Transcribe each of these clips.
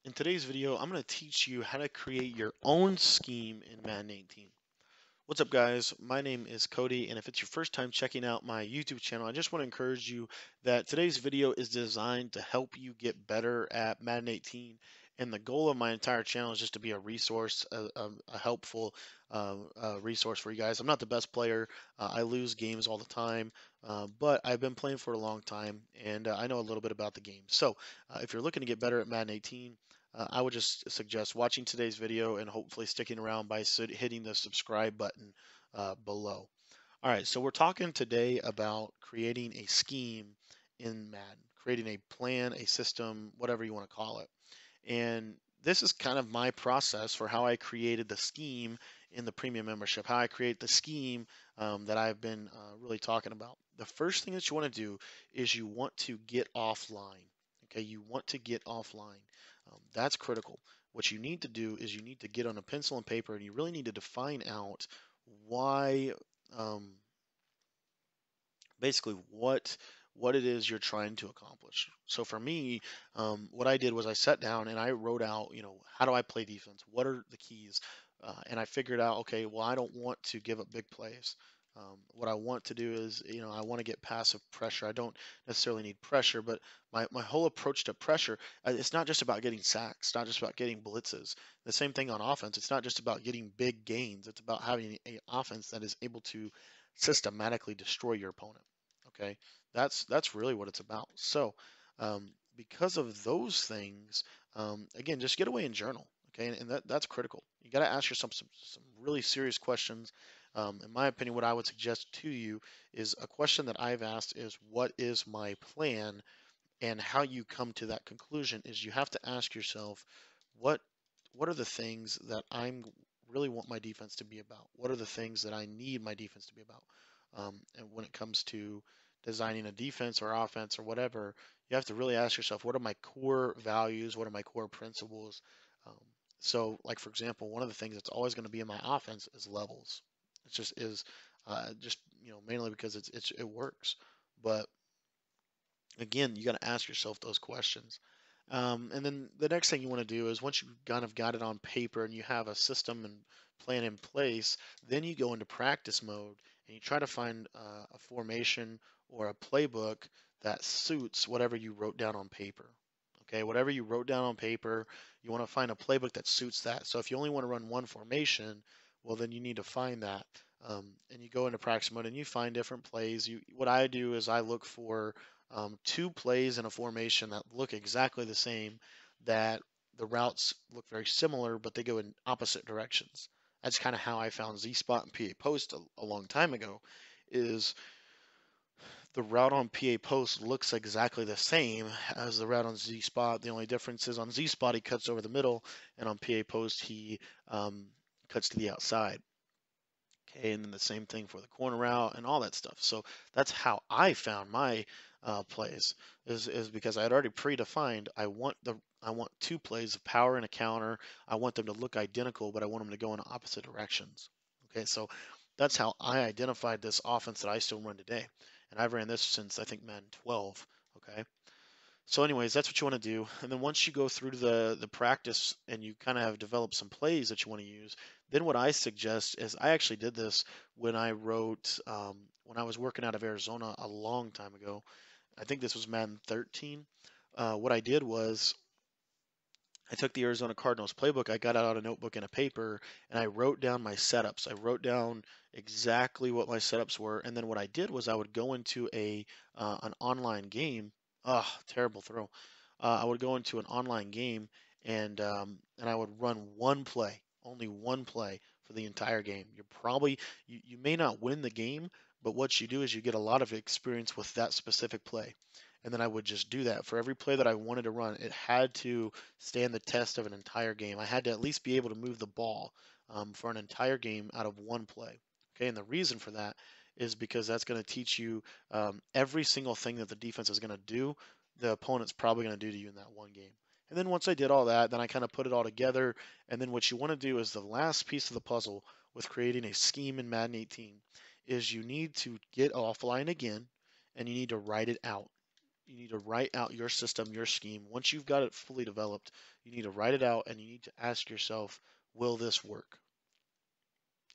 In today's video, I'm going to teach you how to create your own scheme in Madden 18. What's up, guys? My name is Cody, and if it's your first time checking out my YouTube channel, I just want to encourage you that today's video is designed to help you get better at Madden 18. And the goal of my entire channel is just to be a resource, a helpful resource for you guys. I'm not the best player. I lose games all the time, but I've been playing for a long time, and I know a little bit about the game. So if you're looking to get better at Madden 18, I would just suggest watching today's video and hopefully sticking around by hitting the subscribe button below. All right, so we're talking today about creating a scheme in Madden, creating a plan, a system, whatever you want to call it. And this is kind of my process for how I created the scheme in the premium membership, how I create the scheme that I've been really talking about. The first thing that you want to do is you want to get offline. Okay, you want to get offline. That's critical. What you need to do is you need to get on a pencil and paper, and you really need to define out why, um, basically what it is you're trying to accomplish. So for me, what I did was I sat down and I wrote out, how do I play defense? What are the keys? And I figured out, okay, well, I don't want to give up big plays. What I want to do is, I want to get passive pressure. I don't necessarily need pressure, but my whole approach to pressure, it's not just about getting sacks. It's not just about getting blitzes. The same thing on offense. It's not just about getting big gains. It's about having an offense that is able to systematically destroy your opponent. Okay, that's really what it's about. So, because of those things, again, just get away and journal. Okay, and that's critical. You got to ask yourself some really serious questions. In my opinion, what I would suggest to you is a question that I've asked is, what is my plan? And how you come to that conclusion is you have to ask yourself, what what are the things that I'm really want my defense to be about? What are the things that I need my defense to be about? And when it comes to designing a defense or offense or whatever, you have to really ask yourself, what are my core values? What are my core principles? Um, so, like for example, one of the things that's always going to be in my offense is levels. It just is, just mainly because it works. But again, you got to ask yourself those questions. And then the next thing you want to do is once you've kind of got it on paper and you have a system and plan in place, then you go into practice mode and you try to find a formation or a playbook that suits whatever you wrote down on paper. Okay, whatever you wrote down on paper, you want to find a playbook that suits that. So if you only want to run one formation, well, then you need to find that. And you go into practice mode and you find different plays. What I do is I look for two plays in a formation that look exactly the same, that the routes look very similar, but they go in opposite directions. That's kind of how I found Z spot and PA post a long time ago. Is the route on PA post looks exactly the same as the route on Z spot. The only difference is on Z spot he cuts over the middle, and on PA post he cuts to the outside. Okay, and then the same thing for the corner route and all that stuff. So that's how I found my plays is because I had already predefined. I want two plays, a power and a counter. I want them to look identical, but I want them to go in opposite directions. Okay, so that's how I identified this offense that I still run today, and I've ran this since I think Madden 12. Okay, so anyways, that's what you want to do. And then once you go through the practice and you kind of have developed some plays that you want to use, then what I suggest is I actually did this when I wrote when I was working out of Arizona a long time ago. I think this was Madden 13. What I did was I took the Arizona Cardinals playbook, I got out a notebook and a paper, and I wrote down my setups. I wrote down exactly what my setups were, and then what I did was I would go into a an online game. Ah, terrible throw. I would go into an online game and I would run one play, only one play for the entire game. You may not win the game, but what you do is you get a lot of experience with that specific play. And then I would just do that for every play that I wanted to run. It had to stand the test of an entire game. I had to at least be able to move the ball for an entire game out of one play. Okay, and the reason for that is because that's going to teach you every single thing that the defense is going to do, the opponent's probably going to do to you in that one game. And then once I did all that, then I kind of put it all together. And then what you want to do is the last piece of the puzzle with creating a scheme in Madden 18 is you need to get offline again and you need to write it out. You need to write out your system, your scheme. Once you've got it fully developed, you need to write it out and you need to ask yourself, will this work?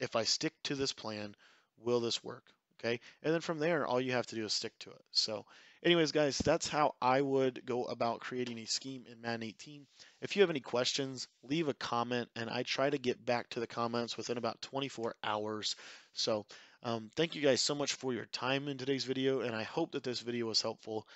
If I stick to this plan, will this work? Okay. And then from there, all you have to do is stick to it. So, anyways, guys, that's how I would go about creating a scheme in Madden 18. If you have any questions, leave a comment, and I try to get back to the comments within about 24 hours. So, thank you guys so much for your time in today's video, and I hope that this video was helpful.